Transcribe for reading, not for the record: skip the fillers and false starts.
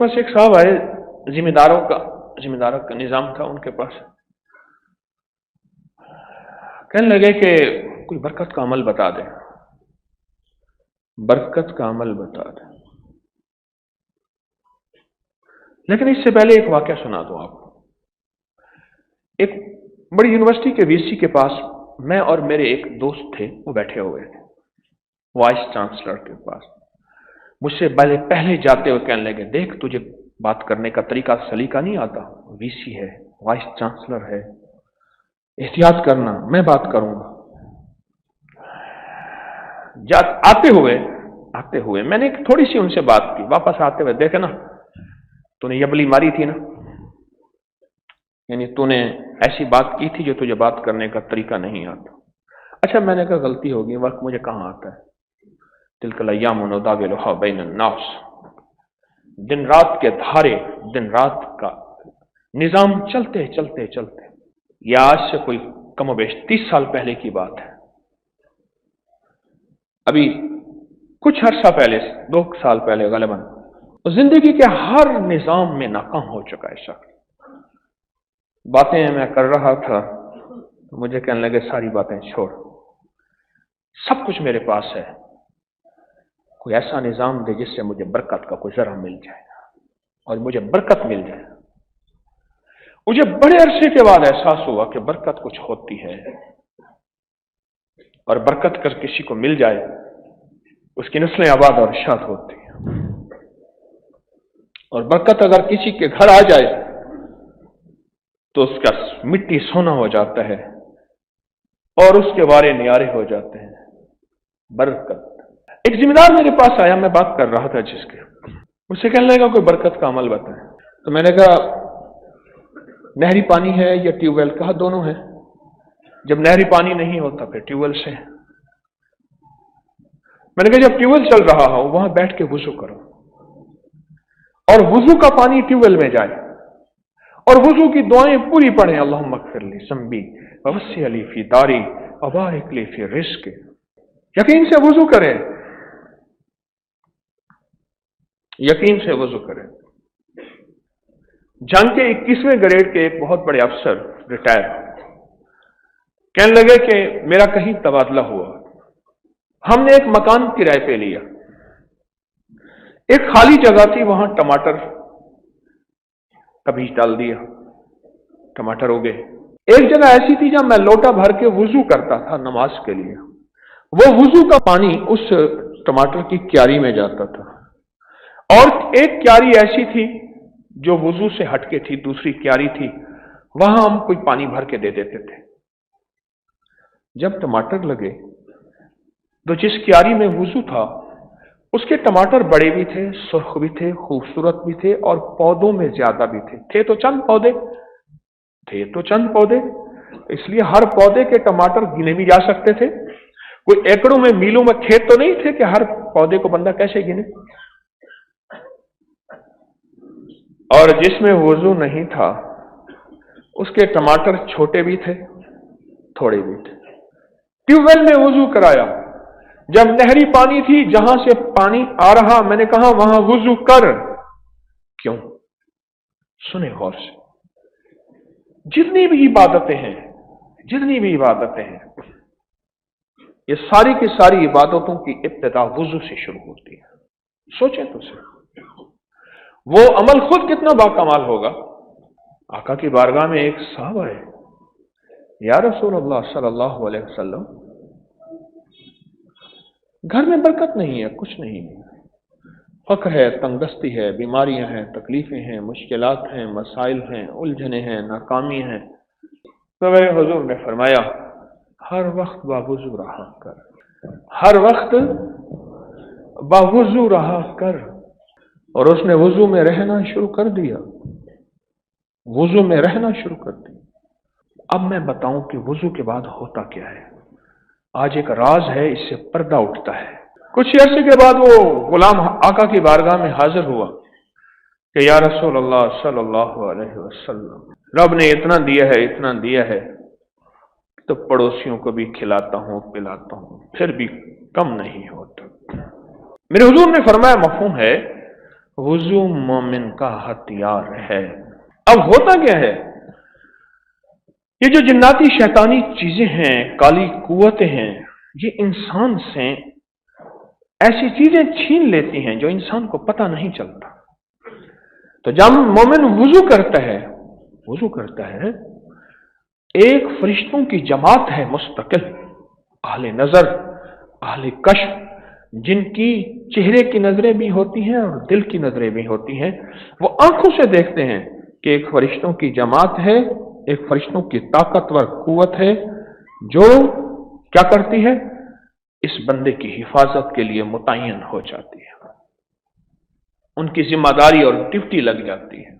बस एक साहब आए, जिम्मेदारों का निजाम था उनके पास। कहने लगे कि कोई बरकत का अमल बता दे, बरकत का अमल बता दे। लेकिन इससे पहले एक वाकया सुना दूं आपको। एक बड़ी यूनिवर्सिटी के वीसी के पास मैं और मेरे एक दोस्त थे, वो बैठे हुए थे वाइस चांसलर के पास। मुझसे पहले जाते हुए कहने लगे, देख तुझे बात करने का तरीका सलीका नहीं आता, वीसी है, वाइस चांसलर है, एहतियात करना, मैं बात करूंगा। आते हुए मैंने थोड़ी सी उनसे बात की, वापस आते हुए देखे ना तूने यबली मारी थी ना, यानी तूने ऐसी बात की थी जो तुझे बात करने का तरीका नहीं आता। अच्छा, मैंने कहा गलती होगी, वक्त मुझे कहां आता है। तिलकल अय्यामु नुदाविलुहा बैनन नास, दिन रात के धारे, दिन रात का निजाम चलते चलते चलते, यह आज से कोई कमोबेश 30 साल पहले की बात है। अभी कुछ अर्सा पहले, 2 साल पहले गलबन, जिंदगी के हर निजाम में नाकाम हो चुका है शख्स। बातें मैं कर रहा था तो मुझे कहने लगे सारी बातें छोड़, सब कुछ मेरे पास है, कोई ऐसा निजाम दे जिससे मुझे बरकत का कोई जरा मिल जाए और मुझे बरकत मिल जाए। मुझे बड़े अरसे के बाद एहसास हुआ कि बरकत कुछ होती है, और बरकत कर किसी को मिल जाए उसकी नस्लें आबाद और शाद होती है, और बरकत अगर किसी के घर आ जाए तो उसका मिट्टी सोना हो जाता है और उसके वारे न्यारे हो जाते हैं। बरकत। एक जिम्मेदार मेरे पास आया, मैं बात कर रहा था जिसके, मुझसे कहने लगा कोई बरकत का अमल बताएं। तो मैंने कहा नहरी पानी है या ट्यूबवेल? कहा दोनों है। जब नहरी पानी नहीं होता फिर ट्यूबवेल से। मैंने कहा जब ट्यूबवेल चल रहा हो वहां बैठ के वुजू करो और वुजू का पानी ट्यूबवेल में जाए और वुजू की दुआएं पूरी पढ़ें, अल्लाहुम्मा अग़फ़िर ली ज़ंबी ववस्सिअ ली फ़ी दारी वबारिक ली फ़ी रिज़्क़ी। यकीन से वुजू करें, यकीन से वुजू करें। जंग के 21वें ग्रेड के एक बहुत बड़े अफसर रिटायर कहने लगे कि मेरा कहीं तबादला हुआ, हमने एक मकान किराए पे लिया, एक खाली जगह थी, वहां टमाटर का बीज डाल दिया, टमाटर उगे। एक जगह ऐसी थी जहां मैं लोटा भर के वुजू करता था नमाज के लिए, वो वुजू का पानी उस टमाटर की क्यारी में जाता था, और एक क्यारी ऐसी थी जो वुजू से हटके थी, दूसरी क्यारी थी, वहां हम कोई पानी भर के दे देते थे। जब टमाटर लगे तो जिस क्यारी में वुजू था उसके टमाटर बड़े भी थे, सुर्ख भी थे, खूबसूरत भी थे, और पौधों में ज्यादा भी थे। थे तो चंद पौधे, इसलिए हर पौधे के टमाटर गिने भी जा सकते थे। कोई एकड़ों में मीलों में खेत तो नहीं थे कि हर पौधे को बंदा कैसे गिने। और जिसमें वुजू नहीं था उसके टमाटर छोटे भी थे, थोड़े भी थे। ट्यूबवेल में वुजू कराया, जब नहरी पानी थी जहां से पानी आ रहा, मैंने कहा वहां वुजू कर। क्यों? सुने गौर से, जितनी भी इबादतें हैं, ये सारी की सारी इबादतों की इब्तिदा वुजू से शुरू होती है। सोचें तो सही, वो अमल खुद कितना बाकमाल होगा। आका की बारगाह में एक साहब आए, या रसूल अल्लाह सल्लल्लाहु अलैहि वसल्लम, घर में बरकत नहीं है, कुछ नहीं है, फक्र है, तंगदस्ती है, बीमारियां हैं, तकलीफें हैं, मुश्किलात हैं, मसाइल हैं, उलझने हैं, नाकामी हैं। तो मेरे हुजूर ने फरमाया हर वक्त बावुजू रहा कर, हर वक्त बावुजू रहा कर। और उसने वुजू में रहना शुरू कर दिया, वुजू में रहना शुरू कर दिया। अब मैं बताऊं कि वुजू के बाद होता क्या है। आज एक राज है, इससे पर्दा उठता है। कुछ अर्से के बाद वो गुलाम आका की बारगाह में हाजिर हुआ कि या रसूल अल्लाह सल्लल्लाहु अलैहि वसल्लम, रब ने इतना दिया है तो पड़ोसियों को भी खिलाता हूं, पिलाता हूं, फिर भी कम नहीं होता। मेरे हुजूर ने फरमाया मफहूम है, वुजू मोमिन का हथियार है। अब होता क्या है, ये जो जिन्नाती शैतानी चीजें हैं, काली कुव्वतें हैं, ये इंसान से ऐसी चीजें छीन लेती हैं जो इंसान को पता नहीं चलता। तो जब मोमिन वुजू करता है, एक फरिश्तों की जमात है मुस्तकिल, आहले नजर, आहले कश्फ, जिनकी चेहरे की नजरें भी होती हैं और दिल की नजरें भी होती हैं। वो आंखों से देखते हैं कि एक फरिश्तों की जमात है, एक फरिश्तों की ताकतवर कुव्वत है जो क्या करती है, इस बंदे की हिफाजत के लिए मुतय्यन हो जाती है, उनकी जिम्मेदारी और ड्यूटी लग जाती है।